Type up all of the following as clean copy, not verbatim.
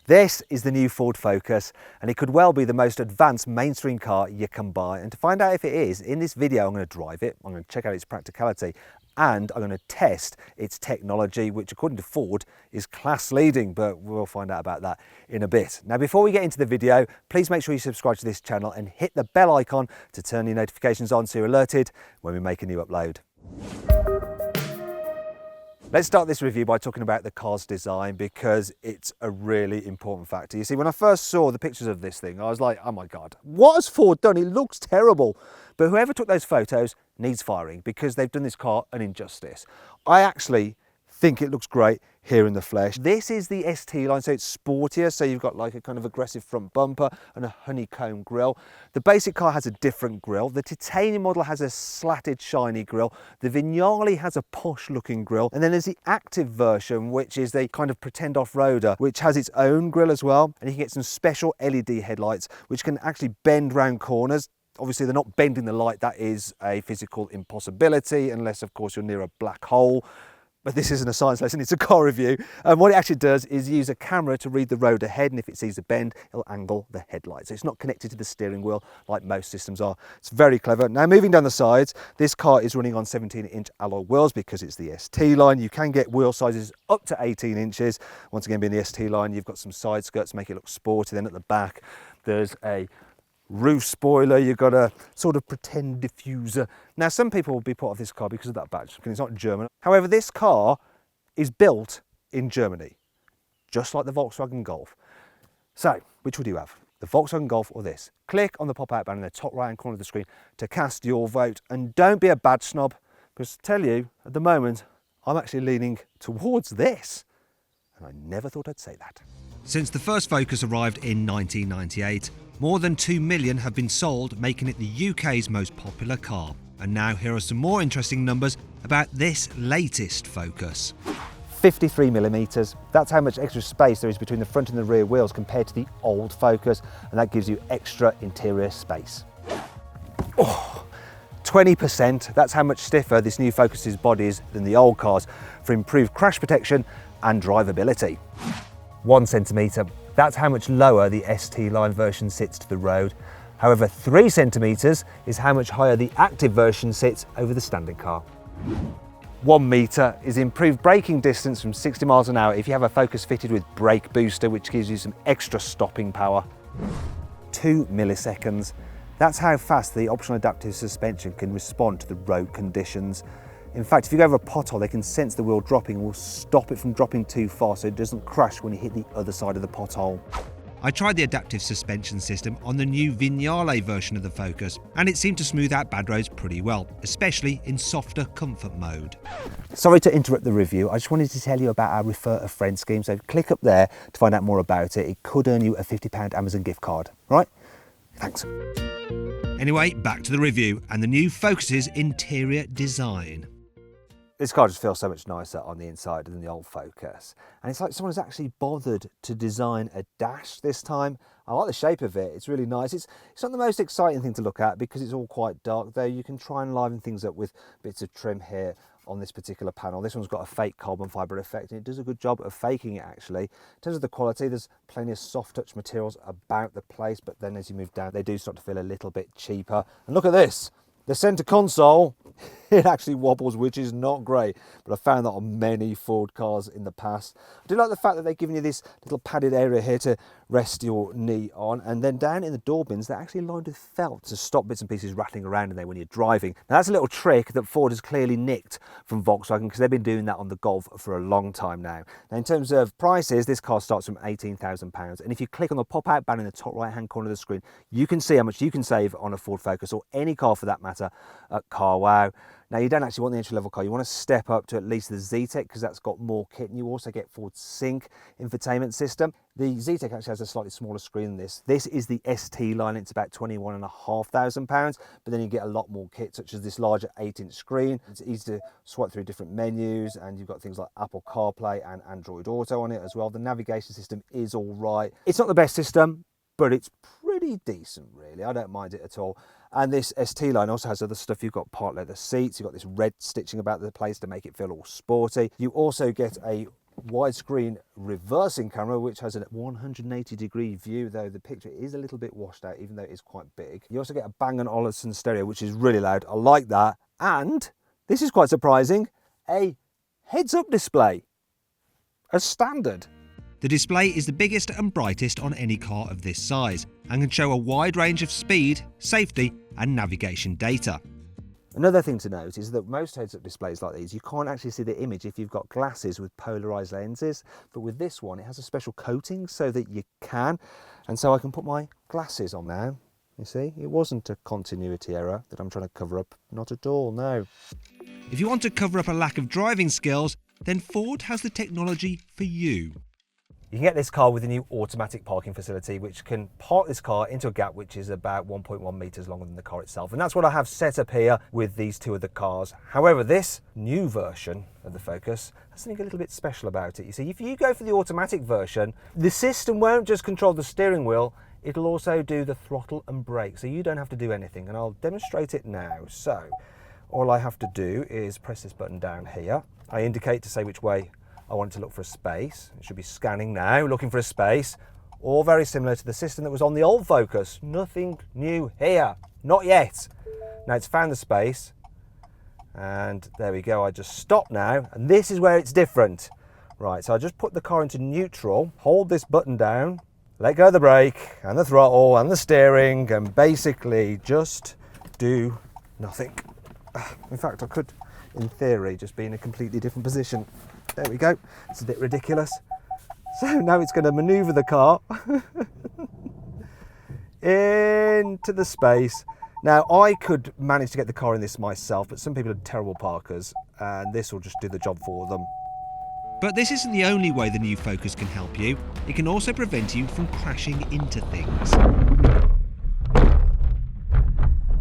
This is the new Ford Focus, and it could well be the most advanced mainstream car you can buy. And to find out if it is, in this video I'm going to drive it, I'm going to check out its practicality, and I'm going to test its technology, which according to Ford is class leading, but we'll find out about that in a bit. Now before we get into the video, please make sure you subscribe to this channel and hit the bell icon to turn your notifications on so you're alerted when we make a new upload. Let's start this review by talking about the car's design, because it's a really important factor. You see, when I first saw the pictures of this thing, I was like, oh my God, what has Ford done? It looks terrible. But whoever took those photos needs firing, because they've done this car an injustice. I actually think it looks great here in the flesh. This is the ST line, so it's sportier, so you've got like a kind of aggressive front bumper and a honeycomb grille. The basic car has a different grille. The titanium model has a slatted shiny grille. The Vignale has a posh looking grille, and then there's the active version, which is the kind of pretend off-roader, which has its own grille as well, and you can get some special LED headlights which can actually bend round corners. Obviously they're not bending the light, that is a physical impossibility, unless of course you're near a black hole. But this isn't a science lesson, it's a car review. And what it actually does is use a camera to read the road ahead, and if it sees a bend, it'll angle the headlights. So it's not connected to the steering wheel like most systems are. It's very clever. Now moving down the sides, this car is running on 17-inch alloy wheels because it's the ST line. You can get wheel sizes up to 18 inches. Once again, being the ST line, you've got some side skirts to make it look sporty. Then at the back, there's a roof spoiler, you've got a sort of pretend diffuser. Now some people will be put off this car because of that badge, because it's not German. However, this car is built in Germany, just like the Volkswagen Golf. So, which would you have? The Volkswagen Golf or this? Click on the pop-out button in the top right-hand corner of the screen to cast your vote, and don't be a badge snob, because I tell you, at the moment, I'm actually leaning towards this, and I never thought I'd say that. Since the first Focus arrived in 1998, more than 2 million have been sold, making it the UK's most popular car. And now here are some more interesting numbers about this latest Focus. 53mm, that's how much extra space there is between the front and the rear wheels compared to the old Focus, and that gives you extra interior space. 20%, that's how much stiffer this new Focus's body is than the old cars, for improved crash protection and drivability. 1 centimetre, that's how much lower the ST line version sits to the road. However, 3 centimetres is how much higher the active version sits over the standard car. 1 metre is improved braking distance from 60 miles an hour if you have a Focus fitted with brake booster, which gives you some extra stopping power. 2 milliseconds, that's how fast the optional adaptive suspension can respond to the road conditions. In fact, if you go over a pothole, they can sense the wheel dropping and will stop it from dropping too far so it doesn't crash when you hit the other side of the pothole. I tried the adaptive suspension system on the new Vignale version of the Focus, and it seemed to smooth out bad roads pretty well, especially in softer comfort mode. Sorry to interrupt the review, I just wanted to tell you about our Refer a Friend scheme, so click up there to find out more about it. It could earn you a £50 Amazon gift card, right? Thanks. Anyway, back to the review and the new Focus's interior design. This car just feels so much nicer on the inside than the old Focus. And it's like someone's actually bothered to design a dash this time. I like the shape of it, it's really nice. It's not the most exciting thing to look at because it's all quite dark, though you can try and liven things up with bits of trim here on this particular panel. This one's got a fake carbon fibre effect, and it does a good job of faking it actually. In terms of the quality, there's plenty of soft touch materials about the place, but then as you move down, they do start to feel a little bit cheaper. And look at this. The centre console, it actually wobbles, which is not great, but I've found that on many Ford cars in the past. I do like the fact that they've given you this little padded area here to rest your knee on, and then down in the door bins, they're actually lined with felt to stop bits and pieces rattling around in there when you're driving. Now that's a little trick that Ford has clearly nicked from Volkswagen, because they've been doing that on the Golf for a long time now. Now in terms of prices, this car starts from £18,000, and if you click on the pop-out banner in the top right-hand corner of the screen, you can see how much you can save on a Ford Focus, or any car for that matter, at CarWow. Now you don't actually want the entry-level car, you want to step up to at least the Zetec, because that's got more kit, and you also get Ford Sync infotainment system. The Zetec actually has a slightly smaller screen than this. This is the ST line, it's about £21,500, but then you get a lot more kit, such as this larger 8-inch screen. It's easy to swipe through different menus, and you've got things like Apple CarPlay and Android Auto on it as well. The navigation system is all right. It's not the best system, but it's pretty decent really. I don't mind it at all. And this ST line also has other stuff. You've got part leather seats, you've got this red stitching about the place to make it feel all sporty. You also get a widescreen reversing camera, which has a 180-degree view, though the picture is a little bit washed out, even though it is quite big. You also get a Bang & Olufsen stereo, which is really loud. I like that. And this is quite surprising, a heads-up display as standard. The display is the biggest and brightest on any car of this size and can show a wide range of speed, safety and navigation data. Another thing to note is that most heads-up displays like these, you can't actually see the image if you've got glasses with polarised lenses, but with this one it has a special coating so that you can, and so I can put my glasses on now. You see, it wasn't a continuity error that I'm trying to cover up, not at all, no. If you want to cover up a lack of driving skills, then Ford has the technology for you. You can get this car with the new automatic parking facility, which can park this car into a gap which is about 1.1 metres longer than the car itself. And that's what I have set up here with these two other cars. However, this new version of the Focus has something a little bit special about it. You see, if you go for the automatic version, the system won't just control the steering wheel, it'll also do the throttle and brake. So you don't have to do anything, and I'll demonstrate it now. So all I have to do is press this button down here. I indicate to say which way I want it to look for a space. It should be scanning now, looking for a space. All very similar to the system that was on the old Focus. Nothing new here, not yet. Now it's found the space, and there we go. I just stop now, and this is where it's different. Right, so I just put the car into neutral, hold this button down, let go of the brake and the throttle and the steering, and basically just do nothing. In fact, I could, in theory, just be in a completely different position. There we go. It's a bit ridiculous. So now it's going to manoeuvre the car into the space. Now I could manage to get the car in this myself, but some people are terrible parkers, and this will just do the job for them. But this isn't the only way the new Focus can help you. It can also prevent you from crashing into things.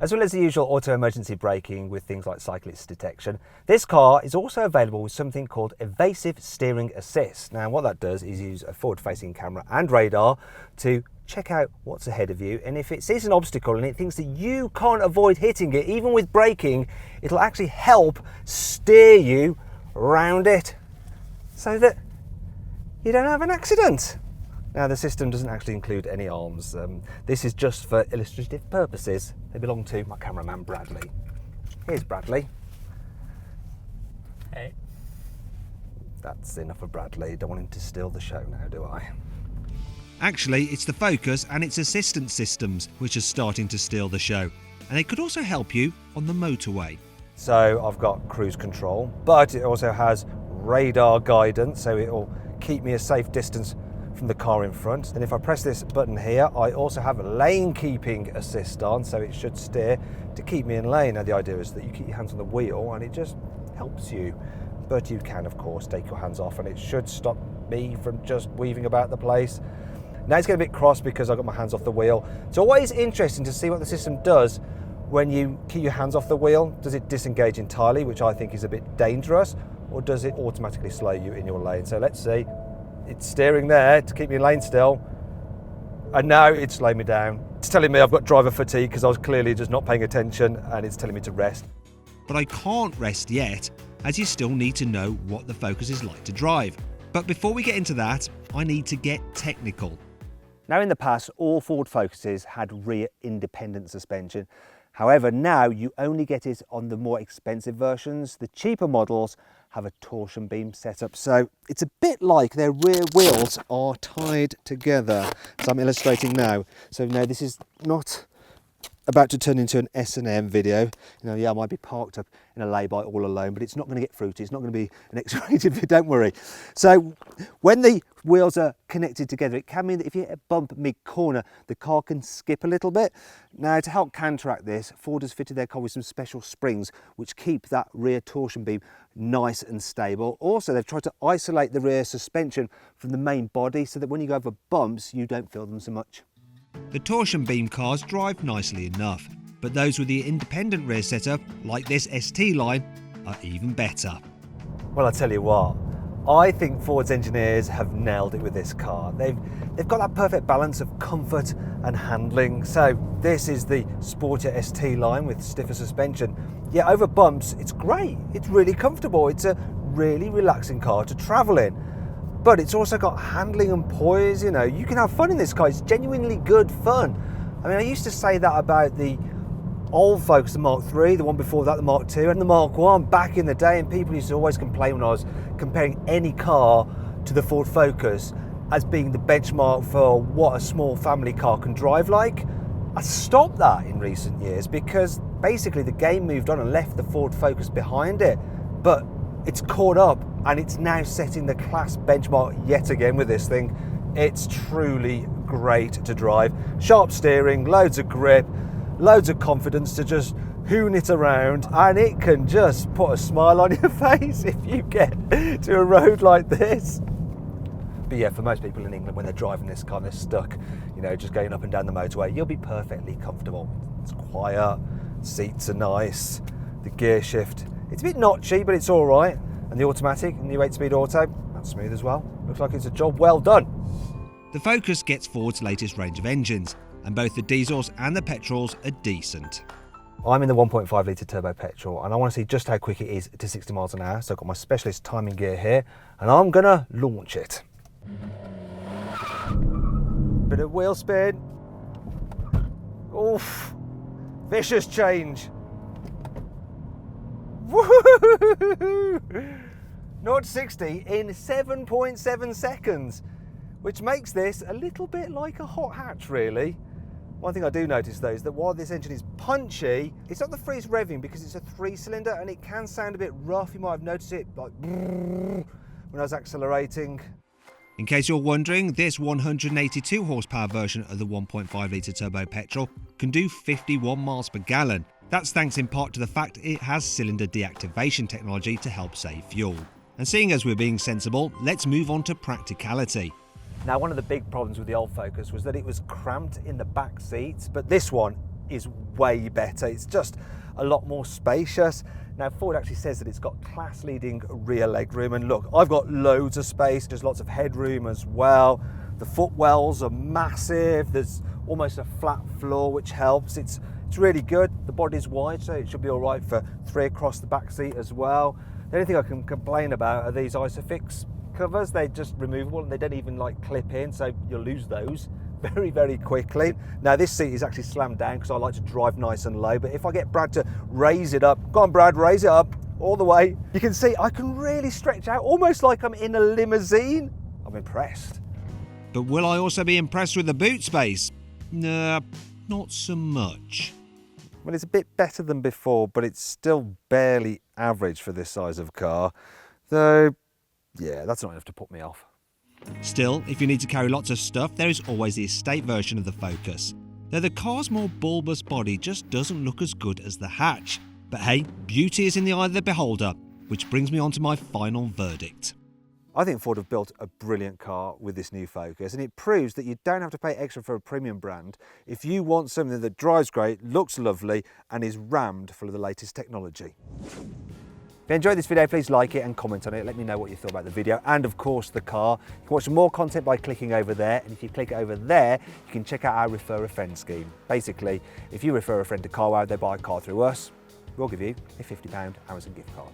As well as the usual auto emergency braking with things like cyclist detection, this car is also available with something called Evasive Steering Assist. Now what that does is use a forward-facing camera and radar to check out what's ahead of you, and if it sees an obstacle and it thinks that you can't avoid hitting it, even with braking, it'll actually help steer you around it so that you don't have an accident. Now the system doesn't actually include any arms. This is just for illustrative purposes. They belong to my cameraman Bradley. Here's Bradley. Hey. That's enough of Bradley. Don't want him to steal the show now, do I? Actually, it's the Focus and its assistance systems which are starting to steal the show. And it could also help you on the motorway. So I've got cruise control, but it also has radar guidance, so it'll keep me a safe distance from the car in front. And if I press this button here, I also have a lane keeping assist on, so it should steer to keep me in lane. Now the idea is that you keep your hands on the wheel and it just helps you, but you can of course take your hands off and it should stop me from just weaving about the place. Now it's getting a bit cross because I've got my hands off the wheel. It's always interesting to see what the system does when you keep your hands off the wheel. Does it disengage entirely, which I think is a bit dangerous, or does it automatically slow you in your lane? So let's see. It's steering there to keep me in lane still, and now it's slowing me down. It's telling me I've got driver fatigue because I was clearly just not paying attention, and it's telling me to rest. But I can't rest yet, as you still need to know what the Focus is like to drive. But before we get into that, I need to get technical. Now in the past, all Ford Focuses had rear independent suspension. However, now you only get it on the more expensive versions. The cheaper models have a torsion beam setup, so it's a bit like their rear wheels are tied together. So I'm illustrating now. So now this is not about to turn into an S&M video. You know, yeah, I might be parked up in a lay-by all alone, but it's not going to get fruity. It's not going to be an X-rated video, don't worry. So when the wheels are connected together, it can mean that if you hit a bump mid-corner, the car can skip a little bit. Now, to help counteract this, Ford has fitted their car with some special springs which keep that rear torsion beam nice and stable. Also, they've tried to isolate the rear suspension from the main body so that when you go over bumps, you don't feel them so much. The torsion beam cars drive nicely enough, but those with the independent rear setup, like this ST line, are even better. Well, I tell you what, I think Ford's engineers have nailed it with this car. They've got that perfect balance of comfort and handling. So this is the sportier ST line with stiffer suspension. Yeah, over bumps, it's great. It's really comfortable. It's a really relaxing car to travel in. but it's also got handling and poise. You know, you can have fun in this car. It's genuinely good fun. I mean, I used to say that about the old Focus, the Mark III, the one before that, the Mark II, and the Mark I back in the day, and people used to always complain when I was comparing any car to the Ford Focus as being the benchmark for what a small family car can drive like. I stopped that in recent years because basically the game moved on and left the Ford Focus behind it, but it's caught up and it's now setting the class benchmark yet again with this thing. It's truly great to drive. Sharp steering, loads of grip, loads of confidence to just hoon it around, and it can just put a smile on your face if you get to a road like this. But yeah, for most people in England, when they're driving this car, they're stuck, you know, just going up and down the motorway, you'll be perfectly comfortable. It's quiet, seats are nice, the gear shift, it's a bit notchy, but it's all right. And the automatic, the new 8-speed auto, that's smooth as well. Looks like it's a job well done. The Focus gets Ford's latest range of engines, and both the diesels and the petrols are decent. I'm in the 1.5 litre turbo petrol, and I want to see just how quick it is to 60 miles an hour. So I've got my specialist timing gear here, and I'm gonna launch it. Bit of wheel spin. Oof, vicious change. Woohoo! 0 to 60 in 7.7 seconds, which makes this a little bit like a hot hatch, really. One thing I do notice though is that while this engine is punchy, it's not the freest revving because it's a 3-cylinder and it can sound a bit rough. You might have noticed it like when I was accelerating. In case you're wondering, this 182 horsepower version of the 1.5 litre turbo petrol can do 51 miles per gallon. That's thanks in part to the fact it has cylinder deactivation technology to help save fuel. And seeing as we're being sensible, let's move on to practicality. Now, one of the big problems with the old Focus was that it was cramped in the back seats, but this one is way better. It's just a lot more spacious. Now, Ford actually says that it's got class-leading rear legroom, and look, I've got loads of space. There's lots of headroom as well. The footwells are massive. There's almost a flat floor, which helps. It's really good. The body's wide, so it should be all right for 3 across the back seat as well. The only thing I can complain about are these Isofix covers. They're just removable and they don't even like clip in, so you'll lose those very, very quickly. Now, this seat is actually slammed down because I like to drive nice and low, but if I get Brad to raise it up, go on Brad, raise it up all the way, you can see I can really stretch out almost like I'm in a limousine. I'm impressed. But will I also be impressed with the boot space? Nah, not so much. Well, it's a bit better than before, but it's still barely average for this size of car. Though, yeah, that's not enough to put me off. Still, if you need to carry lots of stuff, there is always the estate version of the Focus. Though the car's more bulbous body just doesn't look as good as the hatch. But hey, beauty is in the eye of the beholder, which brings me on to my final verdict. I think Ford have built a brilliant car with this new Focus, and it proves that you don't have to pay extra for a premium brand if you want something that drives great, looks lovely, and is rammed full of the latest technology. If you enjoyed this video, please like it and comment on it. Let me know what you thought about the video and, of course, the car. You can watch some more content by clicking over there, and if you click over there, you can check out our Refer a Friend scheme. Basically, if you refer a friend to CarWow, they buy a car through us, we'll give you a £50 Amazon gift card.